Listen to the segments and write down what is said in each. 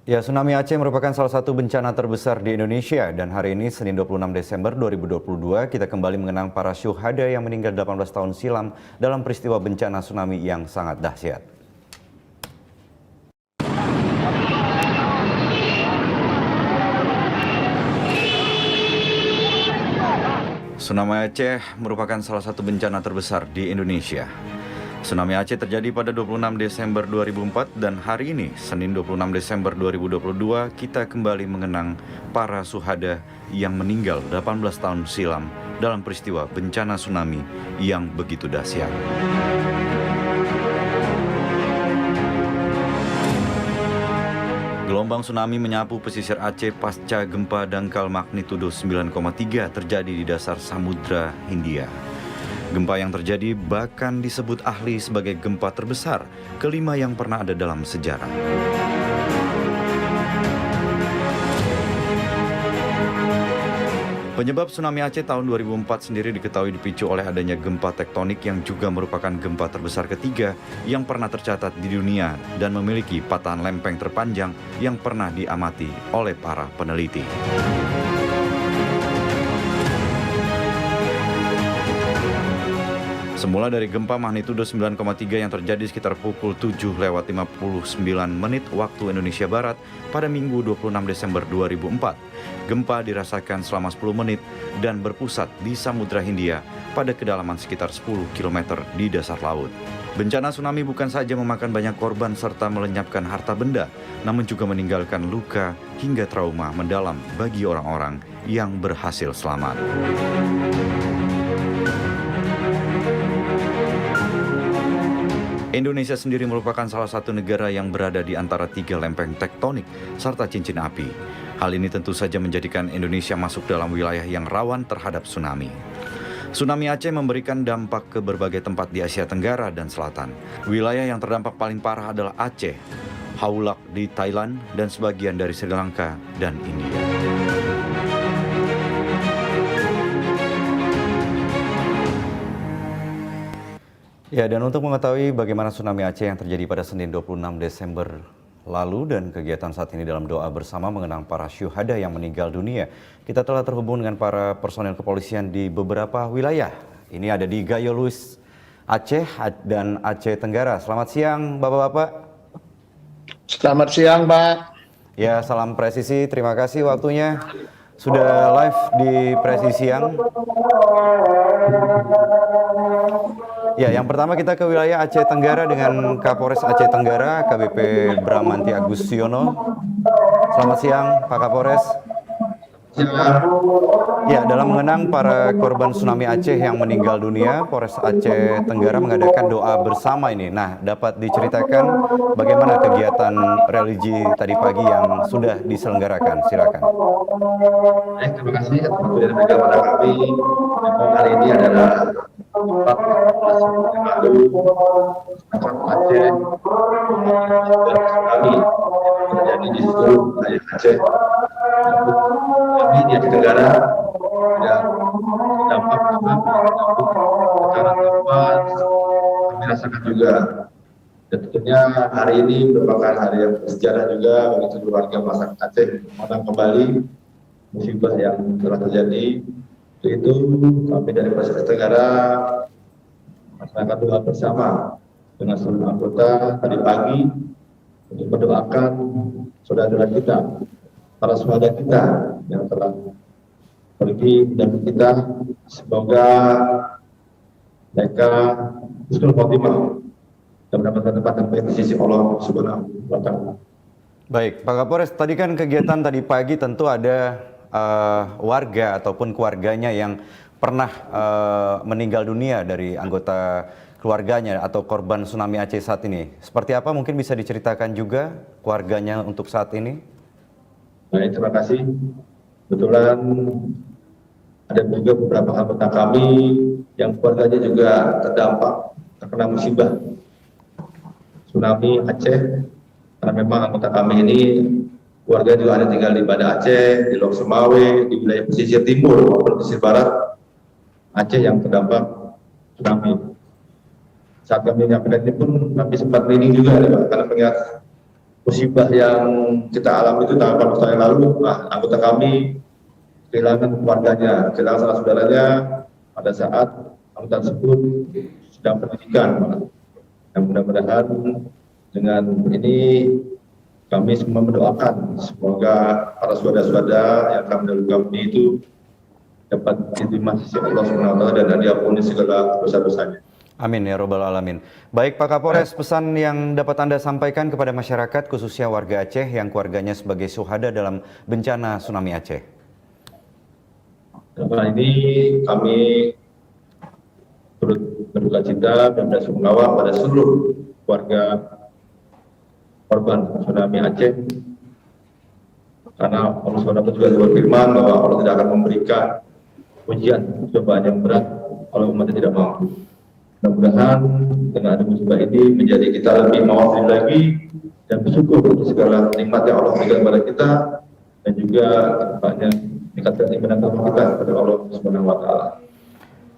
Ya, tsunami Aceh merupakan salah satu bencana terbesar di Indonesia dan hari ini Senin 26 Desember 2022 kita kembali mengenang para syuhada yang meninggal 18 tahun silam dalam peristiwa bencana tsunami yang sangat dahsyat. Tsunami Aceh merupakan salah satu bencana terbesar di Indonesia. Tsunami Aceh terjadi pada 26 Desember 2004 dan hari ini, Senin 26 Desember 2022, kita kembali mengenang para syuhada yang meninggal 18 tahun silam dalam peristiwa bencana tsunami yang begitu dahsyat. Gelombang tsunami menyapu pesisir Aceh pasca gempa dangkal magnitudo 9,3 terjadi di dasar Samudra Hindia. Gempa yang terjadi bahkan disebut ahli sebagai gempa terbesar kelima yang pernah ada dalam sejarah. Penyebab tsunami Aceh tahun 2004 sendiri diketahui dipicu oleh adanya gempa tektonik yang juga merupakan gempa terbesar ketiga yang pernah tercatat di dunia dan memiliki patahan lempeng terpanjang yang pernah diamati oleh para peneliti. Semula dari gempa magnitudo 9,3 yang terjadi sekitar pukul 7:59 waktu Indonesia Barat pada Minggu 26 Desember 2004. Gempa dirasakan selama 10 menit dan berpusat di Samudra Hindia pada kedalaman sekitar 10 km di dasar laut. Bencana tsunami bukan saja memakan banyak korban serta melenyapkan harta benda, namun juga meninggalkan luka hingga trauma mendalam bagi orang-orang yang berhasil selamat. Indonesia sendiri merupakan salah satu negara yang berada di antara tiga lempeng tektonik serta cincin api. Hal ini tentu saja menjadikan Indonesia masuk dalam wilayah yang rawan terhadap tsunami. Tsunami Aceh memberikan dampak ke berbagai tempat di Asia Tenggara dan Selatan. Wilayah yang terdampak paling parah adalah Aceh, Haulak di Thailand, dan sebagian dari Sri Lanka dan India. Ya, dan untuk mengetahui bagaimana tsunami Aceh yang terjadi pada Senin 26 Desember lalu dan kegiatan saat ini dalam doa bersama mengenang para syuhada yang meninggal dunia, kita telah terhubung dengan para personel kepolisian di beberapa wilayah. Ini ada di Gayo Luis, Aceh dan Aceh Tenggara. Selamat siang, Bapak-bapak. Selamat siang, Pak. Ya, salam presisi. Terima kasih waktunya. Sudah live di Presisi Siang. Ya, yang pertama kita ke wilayah Aceh Tenggara dengan Kapolres Aceh Tenggara, KBP Bramanti Agustiono. Selamat siang, Pak Kapolres. Ya, dalam mengenang para korban tsunami Aceh yang meninggal dunia, Polres Aceh Tenggara mengadakan doa bersama ini. Nah, dapat diceritakan bagaimana kegiatan religi tadi pagi yang sudah diselenggarakan? Silakan. Baik, terima kasih atas waktu yang diberikan kepada kami. Memang hari ini adalah 14 lalu masyarakat Aceh dan tsunami terjadi di seluruh wilayah Aceh. Kami di Aceh Tenggara yang dampak secara tempat kami rasakan juga. Dan tentunya hari ini merupakan hari yang bersejarah juga bagi seluruh warga masyarakat Aceh mengenang kembali musibah yang telah terjadi. Untuk itu kami dari Polres Aceh Tenggara melaksanakan doa bersama dengan seluruh anggota tadi pagi untuk mendoakan saudara kita, para saudara kita yang telah pergi dan kita, semoga mereka husnul khotimah dan mendapatkan tempat yang baik di sisi Allah Subhanahu wa Ta'ala. Baik, Pak Kapolres, tadi kan kegiatan tadi pagi tentu ada warga ataupun keluarganya yang pernah meninggal dunia dari anggota keluarganya atau korban tsunami Aceh saat ini. Seperti apa mungkin bisa diceritakan juga keluarganya untuk saat ini? Baik, terima kasih. Kebetulan ada juga beberapa anggota kami yang keluarganya juga terdampak terkena musibah tsunami Aceh. Karena memang anggota kami ini keluarga juga ada tinggal di Banda Aceh, di Lok Semawe, di wilayah pesisir timur maupun pesisir barat Aceh yang terdampak tsunami. Saat kami menyampaikan ini pun kami sempat merinding juga, karena mengingat musibah yang kita alami itu tanggal 8 tahun yang lalu, anggota kami kehilangan keluarganya, kehilangan salah saudaranya pada saat anggota tersebut sedang pendidikan. Dan mudah-mudahan dengan ini kami semua mendoakan semoga para saudara-saudara yang telah mendahului kami itu dapat diterima sisi Allah SWT dan diampuni segala dosa-dosanya. Amin ya robbal alamin. Baik Pak Kapolres, pesan yang dapat Anda sampaikan kepada masyarakat khususnya warga Aceh yang keluarganya sebagai syuhada dalam bencana tsunami Aceh. Dalam ini kami turut berduka cita dan bersungkawa pada seluruh warga korban tsunami Aceh, karena Allah SWT juga berfirman bahwa Allah tidak akan memberikan ujian cobaan yang berat kalau umatnya tidak mampu. Mudah-mudahan dengan ada musibah ini menjadi kita lebih maafin lagi dan bersyukur untuk segala nikmat yang Allah berikan kepada kita, dan juga kedepannya meningkatkan iman kita kepada Allah Subhanahu wa Ta'ala.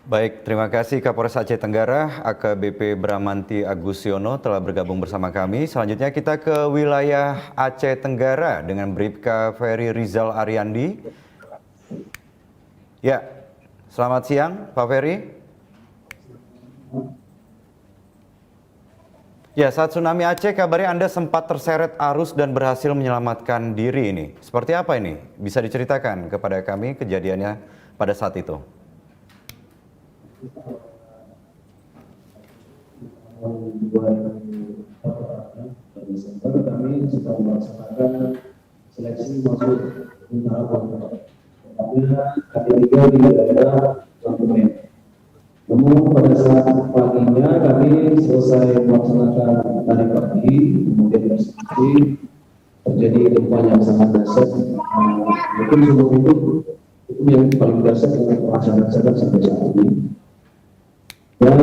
Baik, terima kasih Kapolres Aceh Tenggara AKBP Bramanti Agustiono telah bergabung bersama kami. Selanjutnya kita ke wilayah Aceh Tenggara dengan Bribka Ferry Rizal Ariandi. Ya, selamat siang Pak Ferry. Ya, saat tsunami Aceh kabarnya Anda sempat terseret arus dan berhasil menyelamatkan diri ini. Seperti apa ini? Bisa diceritakan kepada kami kejadiannya pada saat itu? Desember kami sudah melaksanakan seleksi masuk tahap K3 di daerah Lampung. Namun pada saat paginya kami selesai melaksanakan tadi pagi, kemudian bersih, terjadi gempa yang sangat dahsyat. Mungkin seumur hidup itu yang paling dahsyat yang pernah saya rasakan sampai saat ini. Dan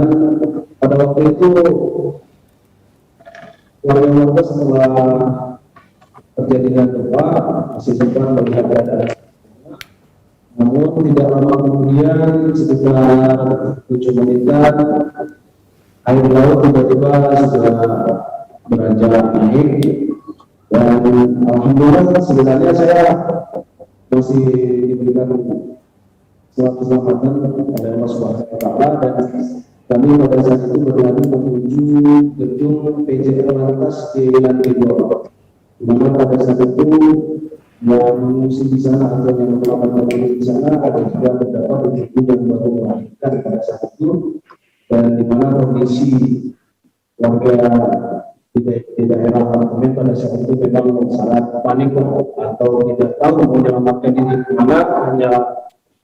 pada waktu itu warga-warga setelah terjadinya gempa masih sempat melihat keadaan. Namun tidak lama kemudian sekitar 7 menitan air laut tiba-tiba sudah beranjak naik, dan alhamdulillah sebenarnya saya masih diberikan suatu keselamatan oleh Allah Subhanahu wa Ta'ala, dan kami pada saat itu berlari menuju gedung PJL Lantas di lantai 2, di mana pada saat itu yang mengungsi di sana atau yang melakukan di sana ada juga beberapa ibu yang baru melahirkan pada saat itu, dan di mana kondisi warga di daerah apartemen pada saat itu memang sangat panik atau tidak tahu mau menyelamatkan diri kemana, hanya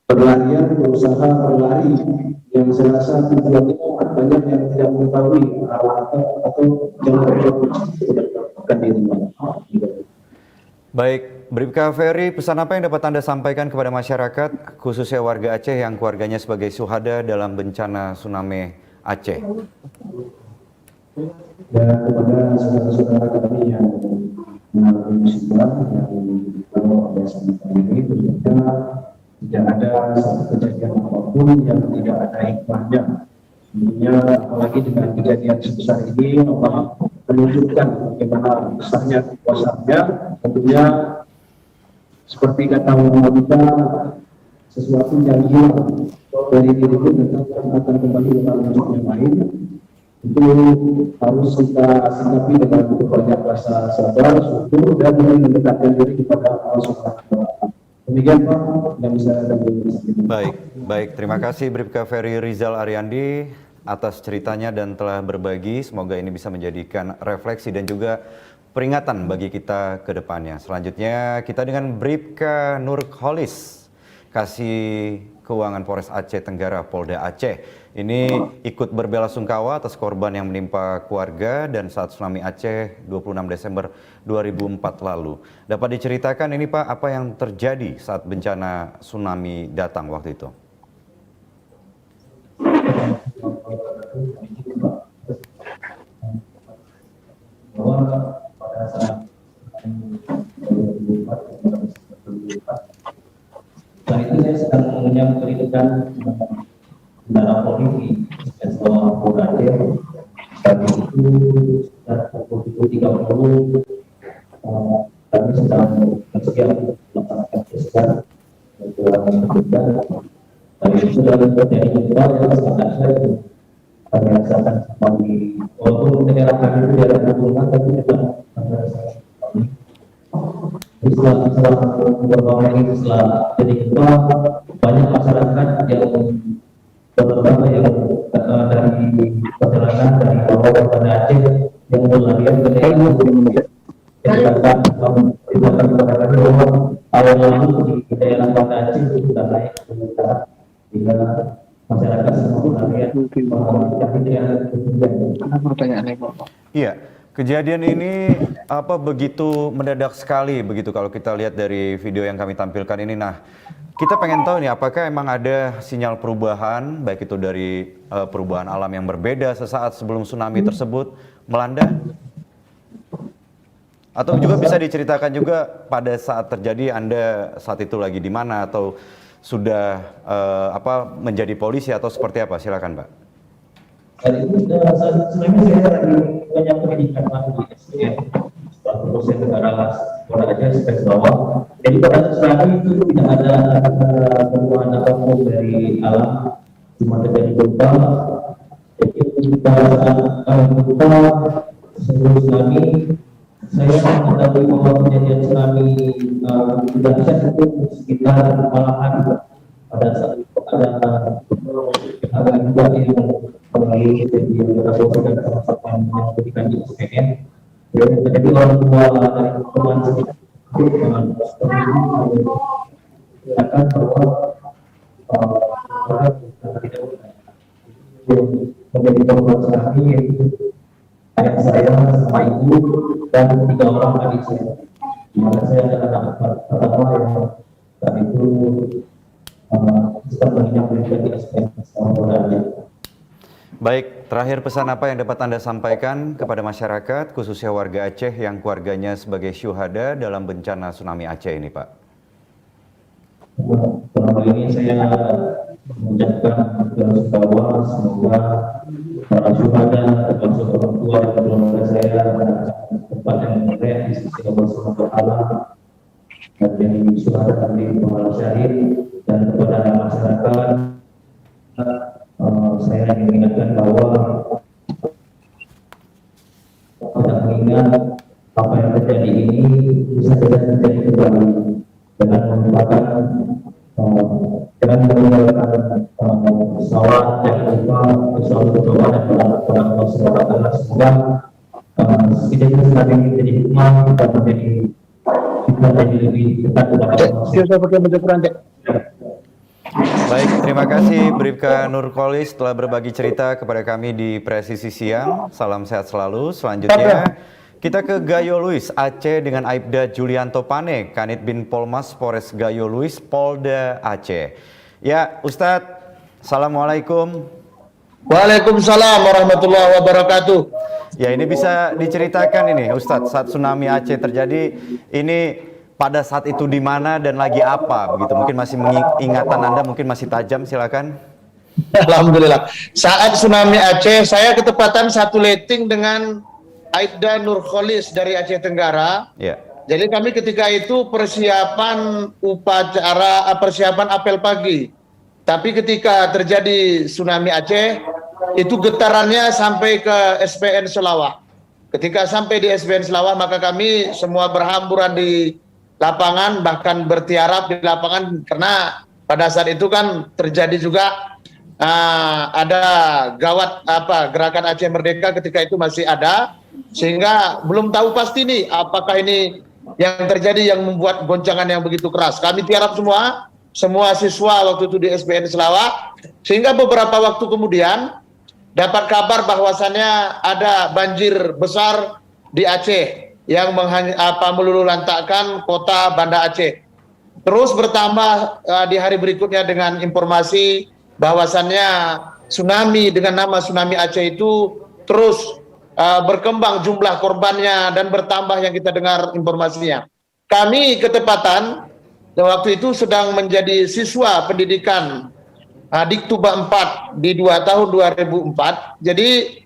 berlarian, berusaha berlari yang saya rasa tujuannya banyak yang tidak mengetahui arah atau jalan menyelamatkan diri. Baik, Bribka Ferry, pesan apa yang dapat Anda sampaikan kepada masyarakat, khususnya warga Aceh yang keluarganya sebagai syuhada dalam bencana tsunami Aceh? Dan kepada saudara-saudara kami yang mengalami musibah yang kalau ada sama ini, tentunya tidak ada satu kejadian apapun yang tidak ada hikmahnya. Tentunya apalagi dengan kejadian sebesar ini, Allah menunjukkan bagaimana besarnya kekuasaannya. Tentunya seperti kata kita, sesuatu yang hilang dari diri itu akan kembali dalam bentuk yang lain. Itu harus kita sikapi dengan banyak rasa sabar, syukur, dan mendekatkan diri kepada Allah Subhanahu wa Ta'ala. Demikian Pak yang bisa kami. Baik, terima kasih Bribka Ferry Rizal Ariandi atas ceritanya dan telah berbagi. Semoga ini bisa menjadikan refleksi dan juga peringatan bagi kita ke depannya. Selanjutnya kita dengan Bribka Nurholis, Kasih Keuangan Polres Aceh Tenggara Polda Aceh. Ini ikut berbelasungkawa atas korban yang menimpa keluarga dan saat tsunami Aceh 26 Desember 2004 lalu. Dapat diceritakan ini Pak, apa yang terjadi saat bencana tsunami datang waktu itu? Bahwa pada saat 2004 itu saya sedang menyampaikan kendaraan polisi dan sebuah Polda Aceh. Saat itu sekitar pukul 30 beberapa hari setelah jadi gempa, banyak masyarakat yang beberapa yang dari perjalanan dari Bawah kepada Aceh yang berlarian ke daerah tindakan kepada kami bahwa awal lalu di daerah Banda Aceh itu sudah naik ke utara sehingga masyarakat semua berlarian Iya, kejadian ini begitu mendadak sekali begitu kalau kita lihat dari video yang kami tampilkan ini. Nah, kita pengen tahu nih apakah emang ada sinyal perubahan baik itu dari perubahan alam yang berbeda sesaat sebelum tsunami tersebut melanda? Atau juga bisa diceritakan juga pada saat terjadi Anda saat itu lagi di mana atau sudah menjadi polisi atau seperti apa? Silakan, Pak. Saat itu tsunami saya lagi banyak pendidikan di SPN, proses negara Polda Aceh sampai ke bawah. Jadi pada tsunami itu tidak ada perubahan apapun dari alam, cuma terjadi gempa. Jadi pada saat gempa sebelum tsunami, saya mengetahui bahwa kejadian tsunami dahsyat itu sekitar malahan pada saat ada juga yang melalui kejadian beberapa dan sama-sama yang berikan di SPN. Jadi orang tua dari teman sekitar akan bahwa orang tidak menjadi korban tsunami yaitu ayah saya sama ibu dan 3 orang adik saya. Dimana saya adalah anak pertama yang saat itu sedang menginap di SPN selama berada. Baik, terakhir pesan apa yang dapat Anda sampaikan kepada masyarakat, khususnya warga Aceh yang keluarganya sebagai syuhada dalam bencana tsunami Aceh ini, Pak? Selama ini saya mengucapkan belasungkawa, semoga para syuhada, termasuk orang tua dan keluarga saya tempat yang mulia di sisi Allah Subhanahu wa Ta'ala, dan yang syuhada di Muhammad Syahid, dan kepada masyarakat saya ingin mengingatkan bahwa kita mengingat apa yang terjadi ini bisa tidak terjadi kembali dengan merupakan dengan meninggalkan pesawat yang lupa pesawat berdoa dan pada Allah Subhanahu wa Ta'ala. Semoga setidaknya tsunami menjadi hikmah kita menjadi lebih dekat kepada Allah. Baik, terima kasih Bribka Nurkolis telah berbagi cerita kepada kami di Presisi Siang. Salam sehat selalu. Selanjutnya kita ke Gayo Luis, Aceh dengan Aibda Julianto Pane, Kanit Bin Polmas Polres Gayo Luis, Polda Aceh. Ya, Ustadz, Assalamualaikum. Waalaikumsalam warahmatullahi wabarakatuh. Ya, ini bisa diceritakan ini Ustadz, saat tsunami Aceh terjadi ini pada saat itu di mana dan lagi apa begitu? Mungkin masih ingatan Anda mungkin masih tajam, silakan. Alhamdulillah. Saat tsunami Aceh, saya ketepatan satu letting dengan Aibda Nurkolis dari Aceh Tenggara. Ya. Jadi kami ketika itu persiapan persiapan apel pagi. Tapi ketika terjadi tsunami Aceh, itu getarannya sampai ke SPN Selawah. Ketika sampai di SPN Selawah, maka kami semua berhamburan di lapangan, bahkan bertiarap di lapangan, karena pada saat itu kan terjadi juga ada gawat gerakan Aceh Merdeka ketika itu masih ada, sehingga belum tahu pasti nih apakah ini yang terjadi yang membuat goncangan yang begitu keras. Kami tiarap semua siswa waktu itu di SPN Selawah, sehingga beberapa waktu kemudian dapat kabar bahwasannya ada banjir besar di Aceh yang meluluhlantakkan kota Banda Aceh. Terus bertambah di hari berikutnya dengan informasi bahwasannya tsunami dengan nama tsunami Aceh itu terus berkembang jumlah korbannya dan bertambah yang kita dengar informasinya. Kami ketepatan waktu itu sedang menjadi siswa pendidikan Diktuba 4 di tahun 2004. Jadi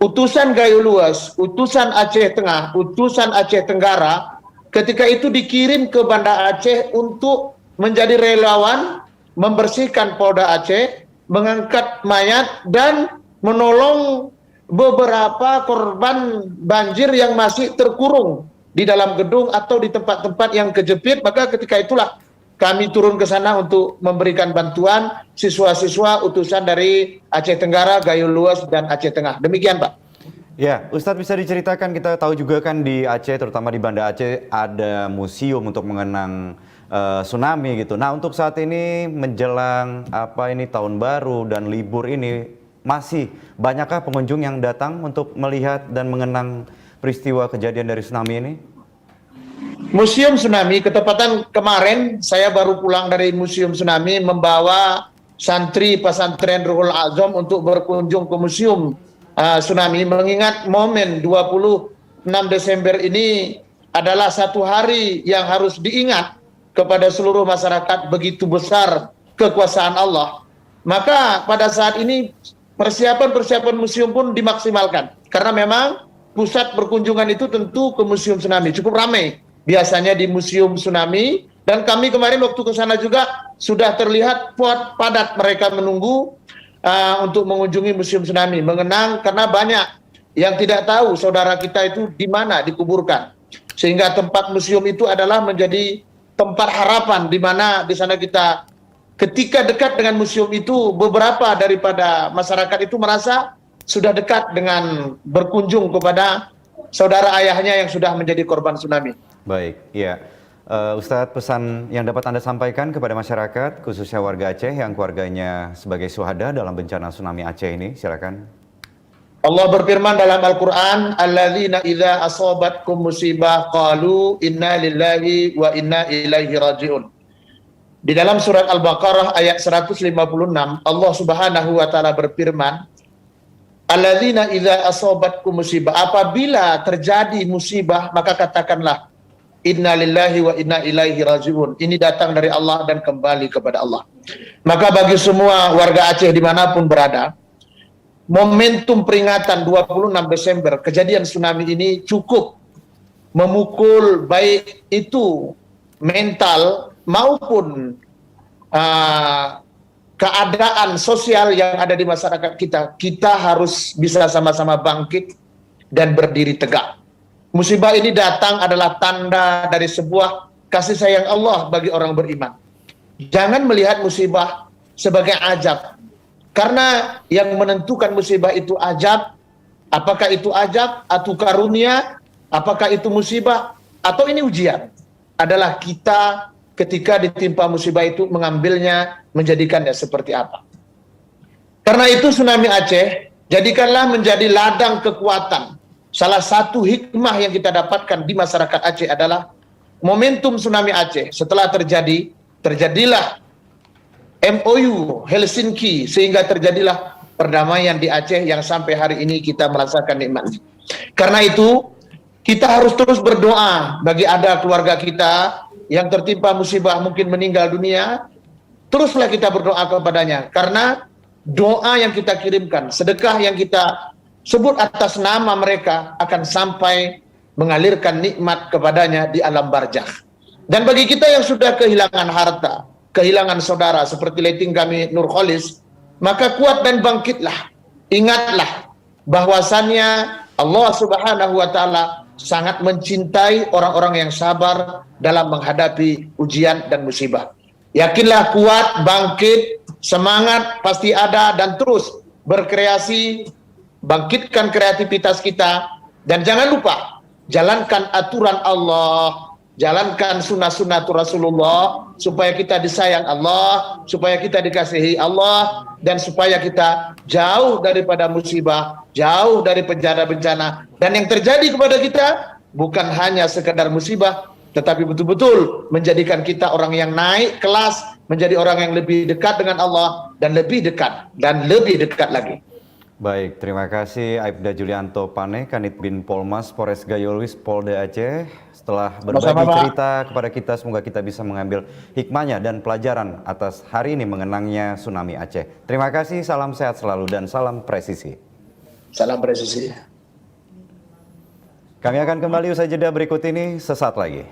utusan Gayo Luas, utusan Aceh Tengah, utusan Aceh Tenggara, ketika itu dikirim ke Banda Aceh untuk menjadi relawan, membersihkan Polda Aceh, mengangkat mayat, dan menolong beberapa korban banjir yang masih terkurung di dalam gedung atau di tempat-tempat yang kejepit, maka ketika itulah kami turun ke sana untuk memberikan bantuan siswa-siswa utusan dari Aceh Tenggara, Gayo Luas, dan Aceh Tengah. Demikian, Pak. Ya, Ustadz bisa diceritakan, kita tahu juga kan di Aceh, terutama di Banda Aceh, ada museum untuk mengenang tsunami gitu. Nah, untuk saat ini menjelang tahun baru dan libur ini, masih banyakkah pengunjung yang datang untuk melihat dan mengenang peristiwa kejadian dari tsunami ini? Museum Tsunami, ketepatan kemarin saya baru pulang dari Museum Tsunami membawa santri pesantren Ruhul Azam untuk berkunjung ke Museum Tsunami, mengingat momen 26 Desember ini adalah satu hari yang harus diingat kepada seluruh masyarakat, begitu besar kekuasaan Allah. Maka pada saat ini persiapan museum pun dimaksimalkan, karena memang pusat berkunjungan itu tentu ke Museum Tsunami, cukup ramai biasanya di Museum Tsunami, dan kami kemarin waktu ke sana juga sudah terlihat padat mereka menunggu untuk mengunjungi Museum Tsunami, mengenang, karena banyak yang tidak tahu saudara kita itu di mana dikuburkan, sehingga tempat museum itu adalah menjadi tempat harapan, di mana di sana kita ketika dekat dengan museum itu, beberapa daripada masyarakat itu merasa sudah dekat dengan berkunjung kepada saudara ayahnya yang sudah menjadi korban tsunami. Baik, ya. Ustadz, pesan yang dapat Anda sampaikan kepada masyarakat, khususnya warga Aceh yang keluarganya sebagai syuhada dalam bencana tsunami Aceh ini, silakan. Allah berfirman dalam Al-Quran, alladzina idza asabatkum musibah qalu inna lillahi wa inna ilaihi raji'un. Di dalam surat Al-Baqarah ayat 156, Allah Subhanahu wa taala berfirman, alladzina idza asabatkum musibah, apabila terjadi musibah maka katakanlah inna lillahi wa inna ilaihi raji'un. Ini datang dari Allah dan kembali kepada Allah. Maka bagi semua warga Aceh dimanapun berada, momentum peringatan 26 Desember kejadian tsunami ini cukup memukul baik itu mental maupun keadaan sosial yang ada di masyarakat kita. Kita harus bisa sama-sama bangkit dan berdiri tegak. Musibah ini datang adalah tanda dari sebuah kasih sayang Allah bagi orang beriman. Jangan melihat musibah sebagai ajab, karena yang menentukan musibah itu ajab, apakah itu ajab atau karunia, apakah itu musibah atau ini ujian, adalah kita ketika ditimpa musibah itu mengambilnya, menjadikannya seperti apa. Karena itu tsunami Aceh, jadikanlah menjadi ladang kekuatan. Salah satu hikmah yang kita dapatkan di masyarakat Aceh adalah momentum tsunami Aceh. Setelah terjadilah MOU Helsinki, sehingga terjadilah perdamaian di Aceh yang sampai hari ini kita merasakan nikmatnya. Karena itu kita harus terus berdoa bagi ada keluarga kita yang tertimpa musibah, mungkin meninggal dunia. Teruslah kita berdoa kepadanya, karena doa yang kita kirimkan, sedekah yang kita sebut atas nama mereka akan sampai mengalirkan nikmat kepadanya di alam barzakh. Dan bagi kita yang sudah kehilangan harta, kehilangan saudara seperti letting kami Nur Kholis, maka kuat dan bangkitlah. Ingatlah bahwasannya Allah Subhanahu wa taala sangat mencintai orang-orang yang sabar dalam menghadapi ujian dan musibah. Yakinlah, kuat, bangkit, semangat pasti ada, dan terus berkreasi, bangkitkan kreativitas kita, dan jangan lupa jalankan aturan Allah, jalankan sunnah-sunnah Rasulullah, supaya kita disayang Allah, supaya kita dikasihi Allah, dan supaya kita jauh daripada musibah, jauh dari bencana-bencana. Dan yang terjadi kepada kita bukan hanya sekedar musibah, tetapi betul-betul menjadikan kita orang yang naik kelas, menjadi orang yang lebih dekat dengan Allah, dan lebih dekat lagi. Baik, terima kasih Aibda Julianto Pane, Kanit Bin Polmas, Polres Gayo Luis, Polda Aceh. Setelah berbagi cerita kepada kita, semoga kita bisa mengambil hikmahnya dan pelajaran atas hari ini mengenangnya tsunami Aceh. Terima kasih, salam sehat selalu dan salam presisi. Salam presisi. Kami akan kembali usai jeda berikut ini sesaat lagi.